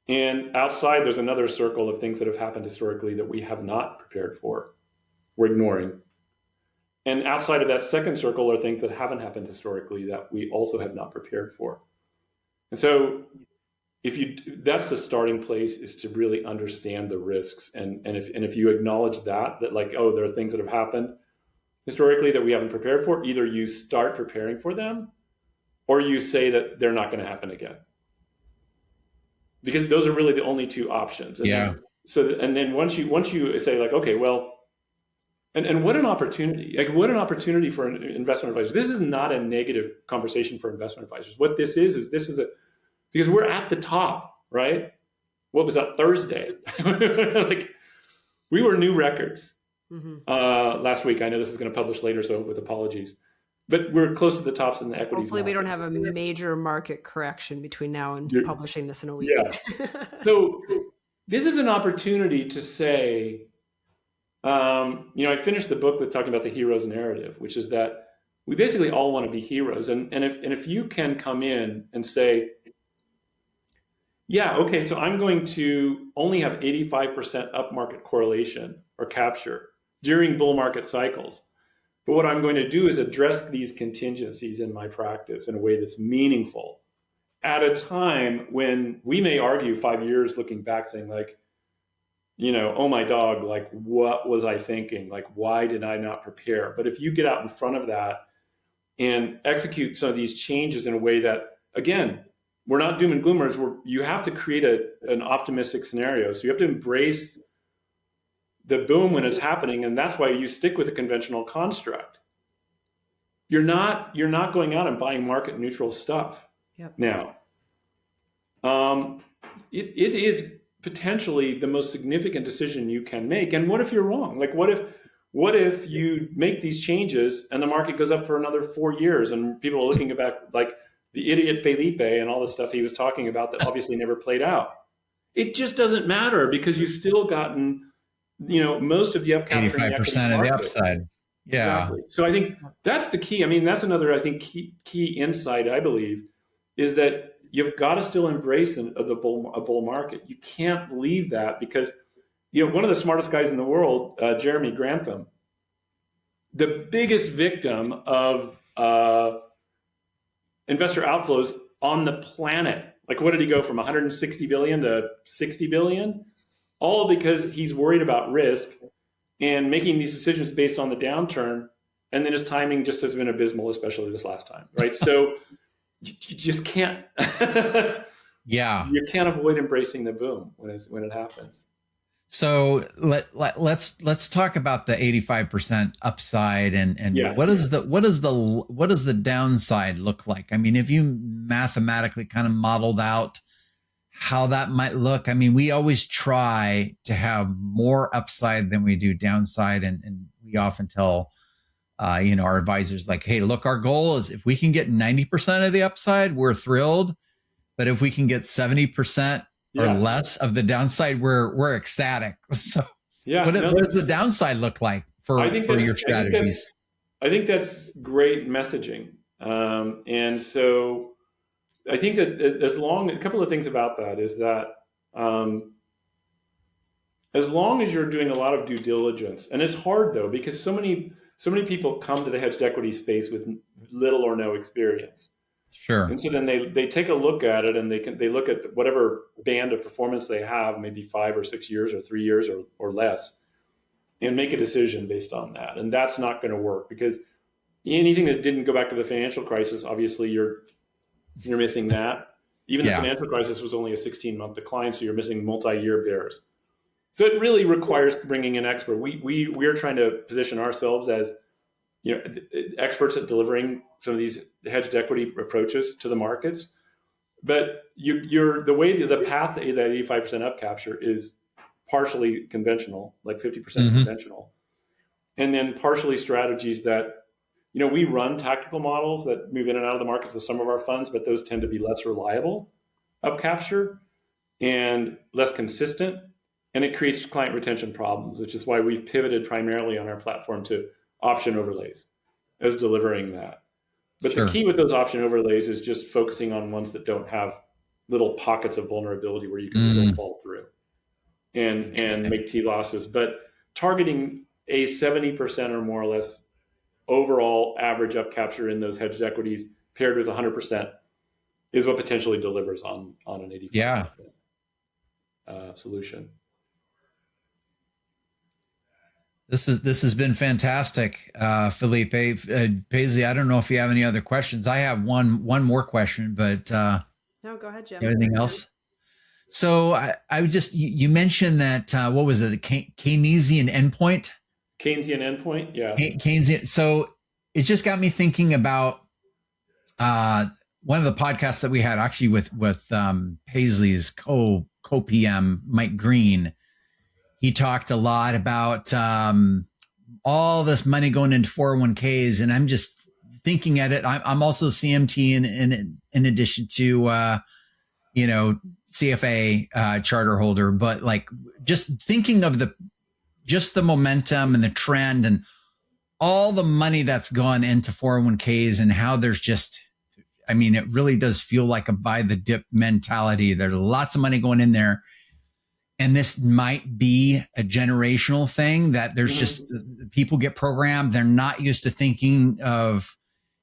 And outside, there's another circle of things that have happened historically that we have not prepared for. We're ignoring. And outside of that second circle are things that haven't happened historically that we also have not prepared for. And so that's the starting place, is to really understand the risks. And if you acknowledge that like, oh, there are things that have happened historically that we haven't prepared for, either you start preparing for them or you say that they're not going to happen again. Because those are really the only two options. And then once you say like, okay, well, and what an opportunity, like what an opportunity for investment advisors. This is not a negative conversation for investment advisors. What this is because we're at the top, right? What was that, Thursday? Like we were new records last week. I know this is going to publish later, so with apologies. But we're close to the tops in the equities. Hopefully we don't have a major market correction between now and publishing this in a week. Yeah. So this is an opportunity to say, I finished the book with talking about the hero's narrative, which is that we basically all want to be heroes. And if you can come in and say, yeah, okay, so I'm going to only have 85% upmarket correlation or capture during bull market cycles. But what I'm going to do is address these contingencies in my practice in a way that's meaningful at a time when we may argue 5 years looking back saying like, oh my dog, like what was I thinking? Like, why did I not prepare? But if you get out in front of that and execute some of these changes in a way that, again, we're not doom and gloomers, you have to create an optimistic scenario. So you have to embrace the boom when it's happening, and that's why you stick with a conventional construct. You're not going out and buying market neutral stuff. Yep. Now. It is potentially the most significant decision you can make. And what if you're wrong? Like what if you make these changes and the market goes up for another 4 years and people are looking back like the idiot Felipe and all the stuff he was talking about that obviously never played out? It just doesn't matter because you've still gotten most of the upcapture, 85% of the upside. Yeah. Exactly. So I think that's the key. I mean, that's another, I think, key insight, I believe, is that you've got to still embrace a bull market. You can't leave that because, one of the smartest guys in the world, Jeremy Grantham, the biggest victim of investor outflows on the planet. Like, what did he go from 160 billion to 60 billion? All because he's worried about risk and making these decisions based on the downturn. And then his timing just has been abysmal, especially this last time, right? So you just can't, you can't avoid embracing the boom when it happens. So let's talk about the 85% upside and what does the downside look like? I mean, if you mathematically kind of modeled out how that might look, I mean, we always try to have more upside than we do downside, and we often tell our advisors like, hey, look, our goal is if we can get 90% of the upside, we're thrilled, but if we can get 70% or less of the downside, we're ecstatic. So what does the downside look like for your strategies? I think that's great messaging. And so I think that a couple of things about that is that as long as you're doing a lot of due diligence, and it's hard though, because so many people come to the hedged equity space with little or no experience. Sure. And so then they take a look at it and they look at whatever band of performance they have, maybe 5 or 6 years or 3 years or less, and make a decision based on that. And that's not going to work because anything that didn't go back to the financial crisis, obviously you're missing that. Even the financial crisis was only a 16-month decline, so you're missing multi-year bears. So it really requires bringing an expert. We are trying to position ourselves as experts at delivering some of these hedged equity approaches to the markets. But you're the way the path to that 85% up capture is partially conventional, like 50% conventional, and then partially strategies that, we run tactical models that move in and out of the markets with some of our funds, but those tend to be less reliable up capture and less consistent, and it creates client retention problems, which is why we've pivoted primarily on our platform to option overlays as delivering that. But the key with those option overlays is just focusing on ones that don't have little pockets of vulnerability where you can still fall through and make T losses. But targeting a 70% or more or less overall average up capture in those hedged equities paired with 100% is what potentially delivers on an 85% solution. This has been fantastic, Felipe. Paisley, I don't know if you have any other questions. I have one more question, but no, go ahead, Jim. Anything else? So I would just, you mentioned that, what was it? A Keynesian endpoint? Keynesian endpoint. Yeah. Keynesian. So it just got me thinking about, one of the podcasts that we had actually with Paisley's co-PM, Mike Green. He talked a lot about all this money going into 401ks, and I'm just thinking at it. I'm also CMT in addition to CFA charter holder, but like just thinking of the momentum and the trend and all the money that's gone into 401ks and how there's just, it really does feel like a buy the dip mentality. There's lots of money going in there. And this might be a generational thing that there's just people get programmed. They're not used to thinking of,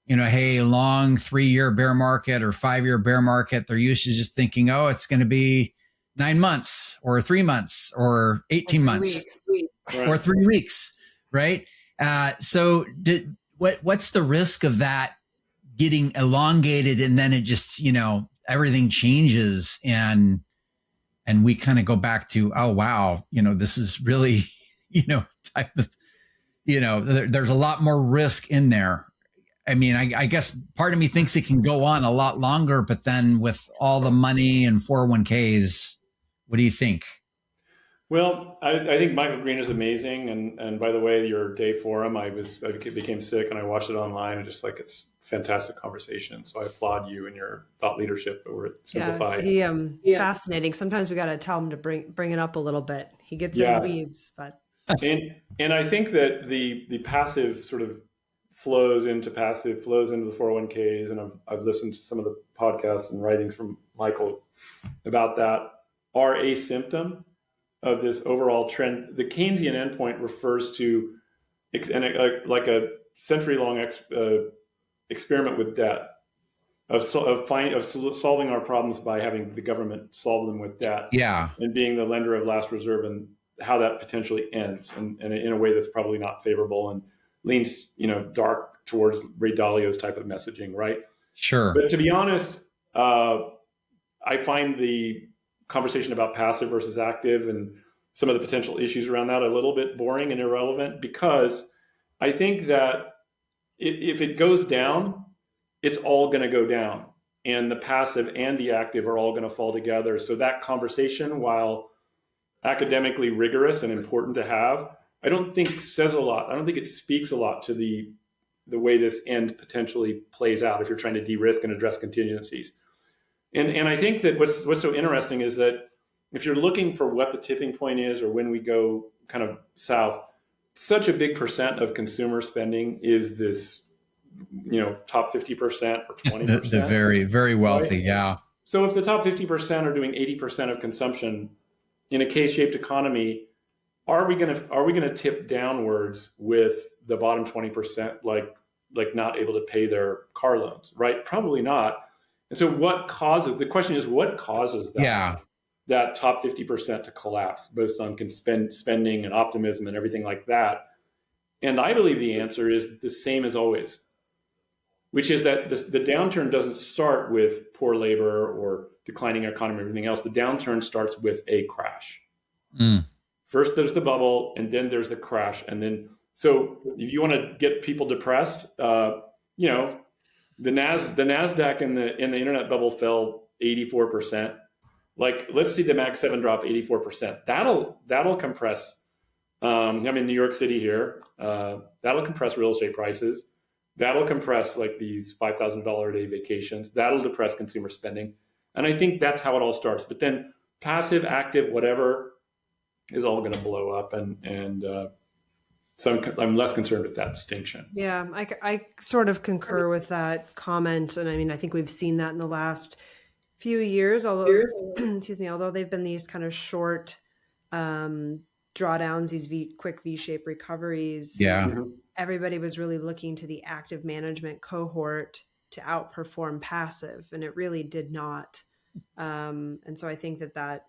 hey, long 3-year bear market or 5-year bear market. They're used to just thinking, oh, it's going to be 9 months or 3 months or 18 months or 3 weeks. Right. So what's the risk of that getting elongated and then it just, everything changes and we kind of go back to, oh, wow, this is really, type of, there's a lot more risk in there. I guess part of me thinks it can go on a lot longer, but then with all the money and 401ks, what do you think? Well, I think Michael Green is amazing. And by the way, your day forum, I became sick and I watched it online and just like, it's fantastic conversation. So I applaud you and your thought leadership over at Simplify. Yeah, fascinating. Sometimes we got to tell him to bring it up a little bit. He gets in the weeds, but. And I think that the passive sort of flows into the 401ks. And I've listened to some of the podcasts and writings from Michael about that are a symptom of this overall trend. The Keynesian endpoint refers to like a century-long experiment with debt, of solving our problems by having the government solve them with debt, and being the lender of last resort, and how that potentially ends, and in a way that's probably not favorable and leans, dark towards Ray Dalio's type of messaging, right? Sure. But to be honest, I find the conversation about passive versus active and some of the potential issues around that a little bit boring and irrelevant, because I think that if it goes down, it's all going to go down, and the passive and the active are all going to fall together. So that conversation, while academically rigorous and important to have, I don't think says a lot. I don't think it speaks a lot to the way this end potentially plays out if you're trying to de-risk and address contingencies. And I think that what's so interesting is that if you're looking for what the tipping point is or when we go kind of south, such a big percent of consumer spending is this, top 50% or 20%. The very, very wealthy, right? Yeah. So if the top 50% are doing 80% of consumption in a K-shaped economy, are we gonna tip downwards with the bottom 20% like not able to pay their car loans, right? Probably not. And so what causes that? Yeah. That top 50% to collapse based on spending and optimism and everything like that? And I believe the answer is the same as always, which is that the downturn doesn't start with poor labor or declining economy or everything else. The downturn starts with a crash. First there's the bubble, and then there's the crash. And then, so if you want to get people depressed, the NASDAQ in the internet bubble fell 84%. Like, let's see the Mag 7 drop 84%. That'll compress. I'm in New York City here. That'll compress real estate prices. That'll compress like these $5,000 a day vacations. That'll depress consumer spending. And I think that's how it all starts. But then passive, active, whatever is all going to blow up. And so I'm less concerned with that distinction. Yeah, I sort of concur with that comment. And I mean, I think we've seen that in the last few years, although, although they've been these kind of short drawdowns, these quick V-shaped recoveries. Yeah. Everybody was really looking to the active management cohort to outperform passive, and it really did not. And so I think that,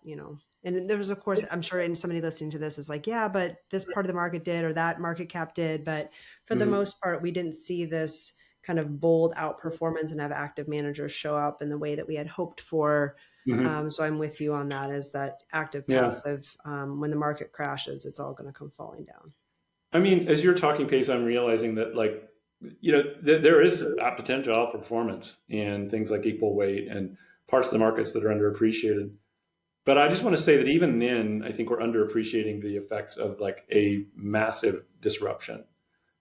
and there's, of course, I'm sure somebody listening to this is like, yeah, but this part of the market did, or that market cap did. But for the most part, we didn't see this kind of bold outperformance and have active managers show up in the way that we had hoped for. So I'm with you on that, is that active passive, when the market crashes, it's all going to come falling down. I mean, as you're talking, Pace, I'm realizing that there is a potential outperformance in things like equal weight and parts of the markets that are underappreciated. But I just want to say that even then, I think we're underappreciating the effects of like a massive disruption.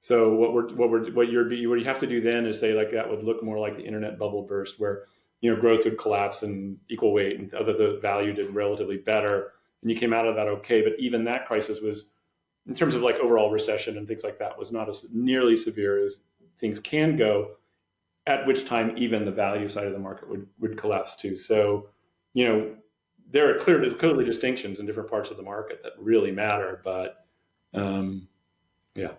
So what you have to do then is say, like, that would look more like the internet bubble burst, where growth would collapse and equal weight and the value did relatively better, and you came out of that okay. But even that crisis was, in terms of like overall recession and things like that, was not as nearly severe as things can go. At which time even the value side of the market would collapse too. So there are clearly distinctions in different parts of the market that really matter. But yeah.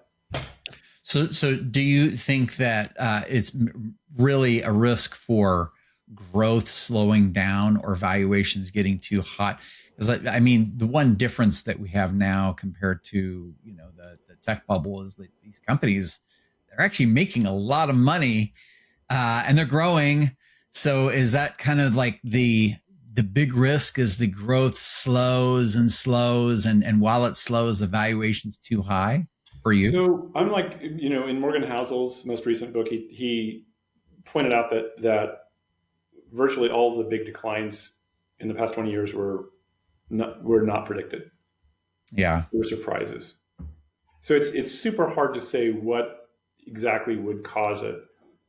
So do you think that it's really a risk for growth slowing down or valuations getting too hot? Because I mean, the one difference that we have now compared to the tech bubble is that these companies, they're actually making a lot of money and they're growing. So is that kind of like the big risk, is the growth slows, and while it slows, the valuation's too high for you? So I'm like, in Morgan Housel's most recent book, he pointed out that virtually all of the big declines in the past 20 years were not predicted. Yeah. They were surprises. So it's super hard to say what exactly would cause it.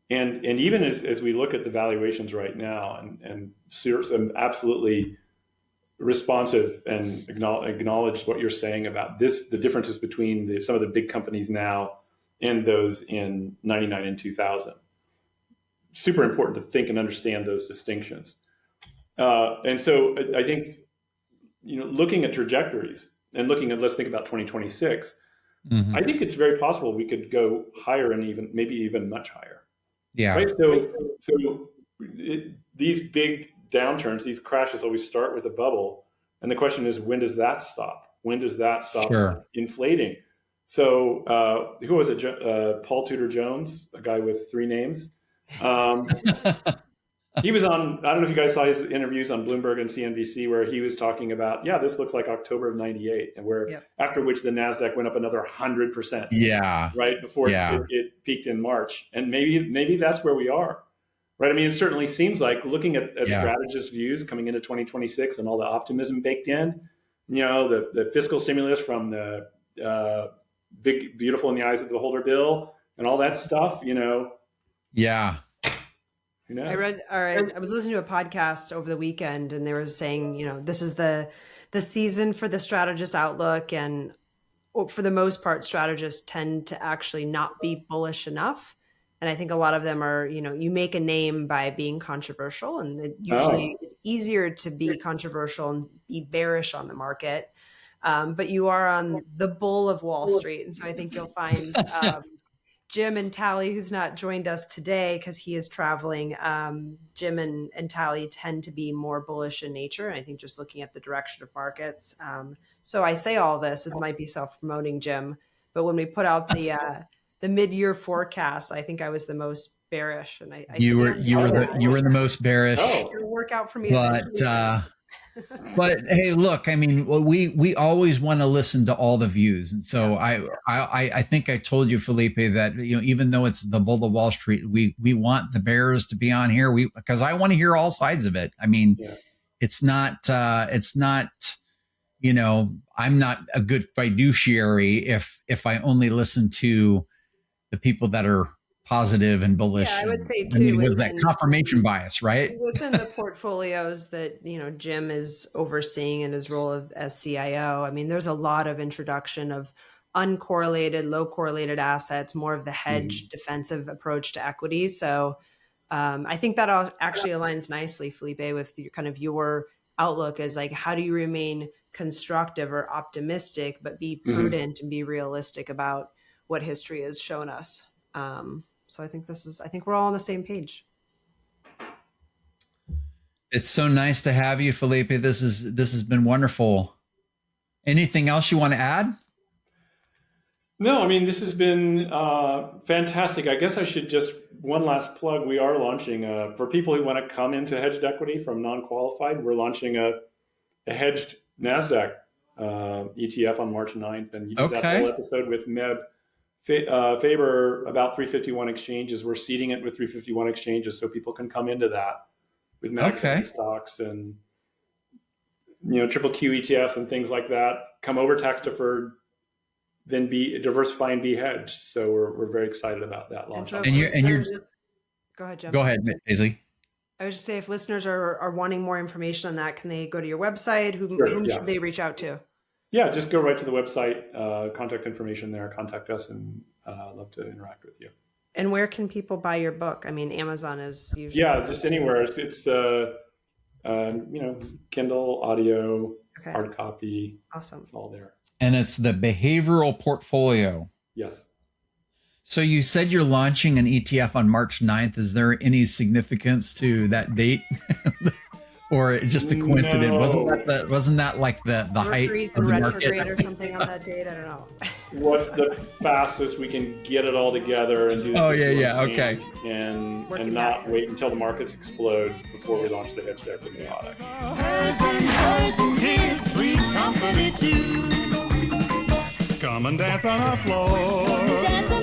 And even as we look at the valuations right now, and I'm absolutely responsive and acknowledge what you're saying about this, the differences between some of the big companies now and those in 99 and 2000. Super important to think and understand those distinctions. And so I think, looking at trajectories and let's think about 2026, I think it's very possible we could go higher and maybe even much higher. Yeah. Right. So these big downturns, these crashes always start with a bubble. And the question is, when does that stop? When does that stop inflating? So who was it? Paul Tudor Jones, a guy with 3 names. He was on, I don't know if you guys saw his interviews on Bloomberg and CNBC, where he was talking about, this looks like October of 98, and after which the NASDAQ went up another 100%. Yeah. Right before it peaked in March. And maybe that's where we are. Right. I mean, it certainly seems like, looking at strategist views coming into 2026 and all the optimism baked in, the fiscal stimulus from the big, beautiful in the eyes of the beholder bill and all that stuff, Yeah. I was listening to a podcast over the weekend, and they were saying, this is the season for the strategist outlook. And for the most part, strategists tend to actually not be bullish enough. And I think a lot of them are, you make a name by being controversial, and it usually is easier to be controversial and be bearish on the market. But you are on the bull of Wall Street. And so I think you'll find Jim and Tally, who's not joined us today because he is traveling, Jim and Tally tend to be more bullish in nature. And I think just looking at the direction of markets. So I say all this, it might be self-promoting, Jim, but when we put out the mid-year forecast, I think I was the most bearish. And you were the most bearish. It'll work out for me. But But hey, look, I mean, we always want to listen to all the views. And so I think I told you, Felipe, that, even though it's the Bull of Wall Street, we want the bears to be on here. Because I want to hear all sides of it. I mean, it's not, I'm not a good fiduciary if I only listen to the people that are positive and bullish. Yeah, I would say too. Was that confirmation bias, right? Within the portfolios that, Jim is overseeing in his role as CIO, I mean, there's a lot of introduction of uncorrelated, low correlated assets, more of the hedged defensive approach to equity. So I think that actually aligns nicely, Felipe, with your outlook as like, how do you remain constructive or optimistic, but be prudent and be realistic about what history has shown us. So I think we're all on the same page. It's so nice to have you, Felipe. This has been wonderful. Anything else you want to add? No, I mean, this has been fantastic. I guess I should just, one last plug. We are launching, for people who want to come into hedged equity from non-qualified, we're launching a hedged NASDAQ ETF on March 9th. And you did that whole episode with Meb Faber about 351 exchanges. We're seeding it with 351 exchanges so people can come into that with max stocks and, triple Q ETFs and things like that. Come over tax deferred, then be diversify and be hedged. So we're very excited about that launch. And you're go ahead, Jim. Go ahead, Paisley. I would just say, if listeners are wanting more information on that, can they go to your website? Whom should they reach out to? Yeah, just go right to the website, contact information there, contact us, and love to interact with you. And where can people buy your book? I mean, Amazon is usually... Yeah, just anywhere. It's Kindle, audio, hard copy. Awesome. It's all there. And it's the Behavioral Portfolio. Yes. So you said you're launching an ETF on March 9th. Is there any significance to that date? Or just a coincidence? No. Wasn't that like the height of the market or something on that date? I don't know. What's the fastest we can get it all together and do? Okay. And not wait until the markets explode before we launch the hedged equity product. Come and dance on our floor.